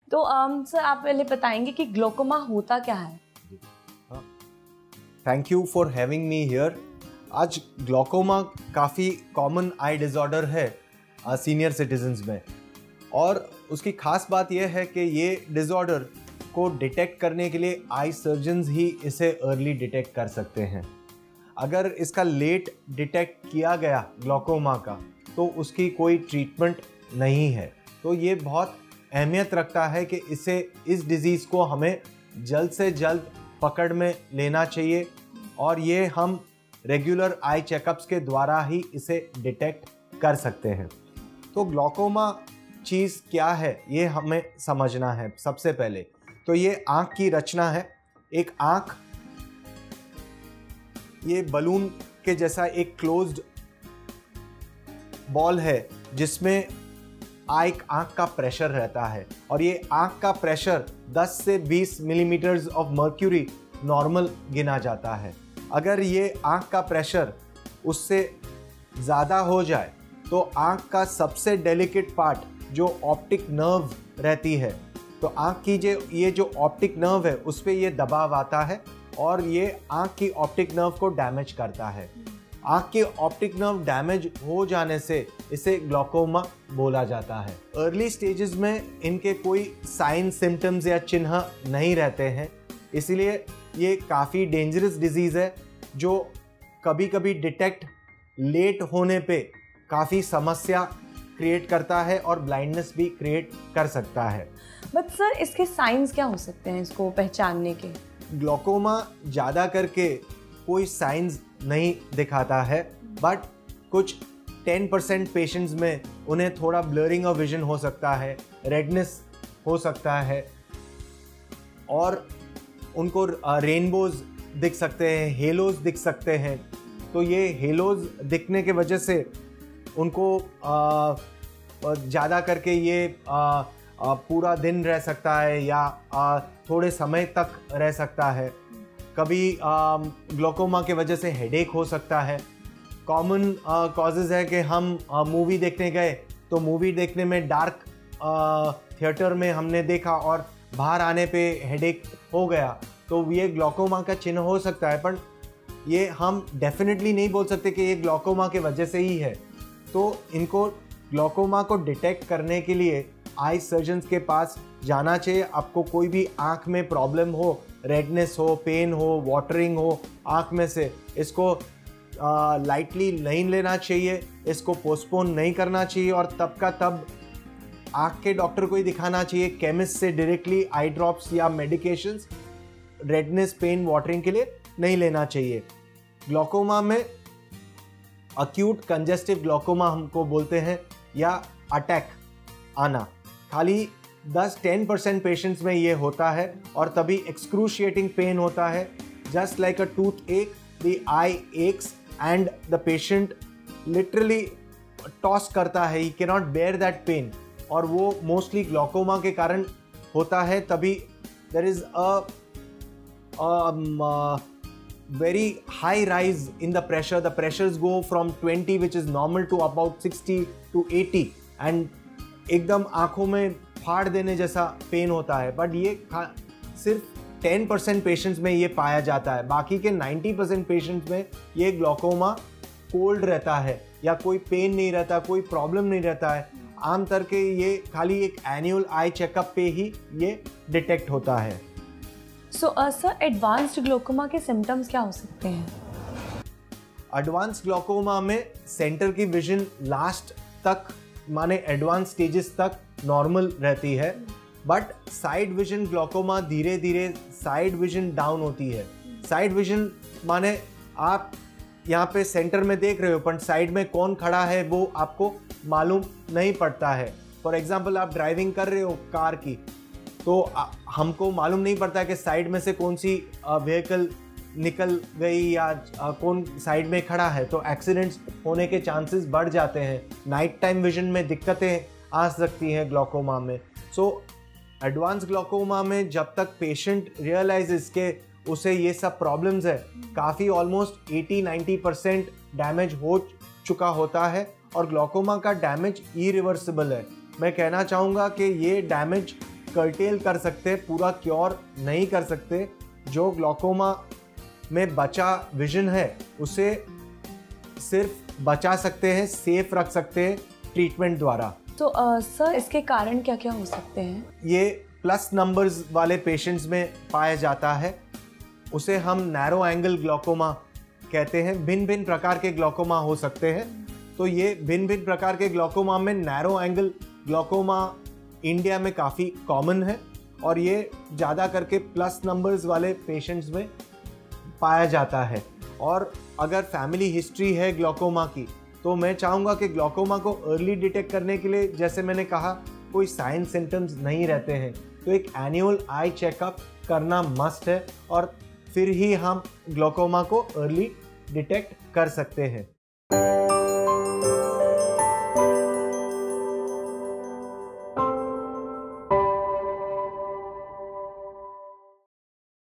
तो सर आप पहले बताएंगे कि ग्लोकोमा होता क्या है? Thank you for having me here. आज ग्लोकोमा काफ़ी कॉमन आई डिसऑर्डर है सीनियर सिटीजन्स में, और उसकी खास बात यह है कि ये डिसऑर्डर को डिटेक्ट करने के लिए आई सर्जन्स ही इसे अर्ली डिटेक्ट कर सकते हैं। अगर इसका लेट डिटेक्ट किया गया ग्लोकोमा का तो उसकी कोई ट्रीटमेंट नहीं है। तो ये बहुत अहमियत रखता है कि इस डिज़ीज़ को हमें जल्द से जल्द पकड़ में लेना चाहिए, और ये हम रेगुलर आई चेकअप्स के द्वारा ही इसे डिटेक्ट कर सकते हैं। तो ग्लोकोमा चीज़ क्या है ये हमें समझना है। सबसे पहले तो ये आँख की रचना है। एक आँख ये बलून के जैसा एक क्लोज्ड बॉल है जिसमें एक आँख का प्रेशर रहता है, और ये आँख का प्रेशर 10 से 20 मिलीमीटर्स ऑफ मर्क्यूरी नॉर्मल गिना जाता है। अगर ये आँख का प्रेशर उससे ज़्यादा हो जाए तो आँख का सबसे डेलिकेट पार्ट जो ऑप्टिक नर्व रहती है, तो आँख की ये जो ऑप्टिक नर्व है उस पर ये दबाव आता है और ये आँख की ऑप्टिक नर्व को डैमेज करता है। आँख की ऑप्टिक नर्व डैमेज हो जाने से इसे ग्लोकोमा बोला जाता है। अर्ली स्टेजेस में इनके कोई साइन सिम्टम्स या चिन्ह नहीं रहते हैं, इसलिए ये काफ़ी डेंजरस डिजीज़ है जो कभी कभी डिटेक्ट लेट होने पे काफ़ी समस्या क्रिएट करता है और ब्लाइंडनेस भी क्रिएट कर सकता है। बट सर इसके साइंस क्या हो सकते हैं इसको पहचानने के? ग्लोकोमा ज़्यादा करके कोई साइंस नहीं दिखाता है, बट कुछ 10% पेशेंट्स में उन्हें थोड़ा ब्लरिंग ऑफ विजन हो सकता है, रेडनेस हो सकता है, और उनको रेनबोज दिख सकते हैं, हेलोज दिख सकते हैं। तो ये हेलोज दिखने के वजह से उनको ज़्यादा करके ये पूरा दिन रह सकता है या थोड़े समय तक रह सकता है। कभी ग्लोकोमा के वजह से हेडेक हो सकता है। कॉमन कॉजेज़ है कि हम मूवी देखने गए तो मूवी देखने में डार्क थिएटर में हमने देखा और बाहर आने पे हेडेक हो गया, तो ये ग्लोकोमा का चिन्ह हो सकता है, पर ये हम डेफिनेटली नहीं बोल सकते कि ये ग्लोकोमा के वजह से ही है। तो इनको ग्लोकोमा को डिटेक्ट करने के लिए आई सर्जन्स के पास जाना चाहिए। आपको कोई भी आँख में प्रॉब्लम हो, रेडनेस हो, पेन हो, वाटरिंग हो आँख में से, इसको लाइटली नहीं लेना चाहिए, इसको पोस्टपोन नहीं करना चाहिए और तब का तब आँख के डॉक्टर को ही दिखाना चाहिए। केमिस्ट से डायरेक्टली आई ड्रॉप्स या मेडिकेशंस रेडनेस, पेन, वाटरिंग के लिए नहीं लेना चाहिए। ग्लोकोमा में अक्यूट कंजेस्टिव ग्लोकोमा हमको बोलते हैं, या अटैक आना, खाली 10-10% पेशेंट्स में ये होता है और तभी एक्सक्रूशिएटिंग पेन होता है। Just like a toothache, the eye aches and the patient literally toss करता है, he can not bear that pain, और वो मोस्टली ग्लोकोमा के कारण होता है। तभी there is very high rise in the pressure. The pressures go from 20, which is normal, to about 60 to 80, and एकदम आँखों में फाड़ देने जैसा पेन होता है। बट ये सिर्फ 10% पेशेंट्स में ये पाया जाता है। बाकी के 90% पेशेंट्स में ये ग्लोकोमा कोल्ड रहता है या कोई पेन नहीं रहता, कोई प्रॉब्लम नहीं रहता है। आमतौर के ये खाली एक एनुअल आई चेकअप पे ही ये डिटेक्ट होता है। सो सर एडवांस्ड ग्लोकोमा के सिम्टम्स क्या हो सकते हैं? एडवांस ग्लोकोमा में सेंटर की विजन लास्ट तक, माने एडवांस स्टेजेस तक नॉर्मल रहती है, बट साइड विजन ग्लोकोमा धीरे धीरे साइड विजन डाउन होती है। साइड विजन माने आप यहाँ पे सेंटर में देख रहे हो पर साइड में कौन खड़ा है वो आपको मालूम नहीं पड़ता है। फॉर एग्जाम्पल आप ड्राइविंग कर रहे हो कार की, तो हमको मालूम नहीं पड़ता है कि साइड में से कौन सी व्हीकल निकल गई या कौन साइड में खड़ा है, तो एक्सीडेंट्स होने के चांसेस बढ़ जाते हैं। नाइट टाइम विजन में दिक्कतें आ सकती हैं ग्लोकोमा में। सो एडवांस ग्लोकोमा में जब तक पेशेंट रियलाइजेस के उसे ये सब प्रॉब्लम्स है, काफ़ी ऑलमोस्ट 80-90% डैमेज हो चुका होता है और ग्लोकोमा का डैमेज इरिवर्सिबल है। मैं कहना चाहूँगा कि ये डैमेज कर्टेल कर सकते, पूरा क्योर नहीं कर सकते। जो ग्लोकोमा में बचा विजन है उसे सिर्फ बचा सकते हैं, सेफ रख सकते हैं ट्रीटमेंट द्वारा। तो सर इसके कारण क्या क्या हो सकते हैं? ये प्लस नंबर्स वाले पेशेंट्स में पाया जाता है, उसे हम नैरो एंगल ग्लोकोमा कहते हैं। भिन्न भिन्न प्रकार के ग्लोकोमा हो सकते हैं। तो ये भिन्न भिन्न प्रकार के ग्लोकोमा में नैरो एंगल ग्लोकोमा इंडिया में काफ़ी कॉमन है और ये ज़्यादा करके प्लस नंबर्स वाले पेशेंट्स में पाया जाता है। और अगर फैमिली हिस्ट्री है ग्लोकोमा की, तो मैं चाहूँगा कि ग्लोकोमा को अर्ली डिटेक्ट करने के लिए, जैसे मैंने कहा, कोई साइन सिम्टम्स नहीं रहते हैं तो एक एनुअल आई चेकअप करना मस्ट है और फिर ही हम ग्लोकोमा को अर्ली डिटेक्ट कर सकते हैं।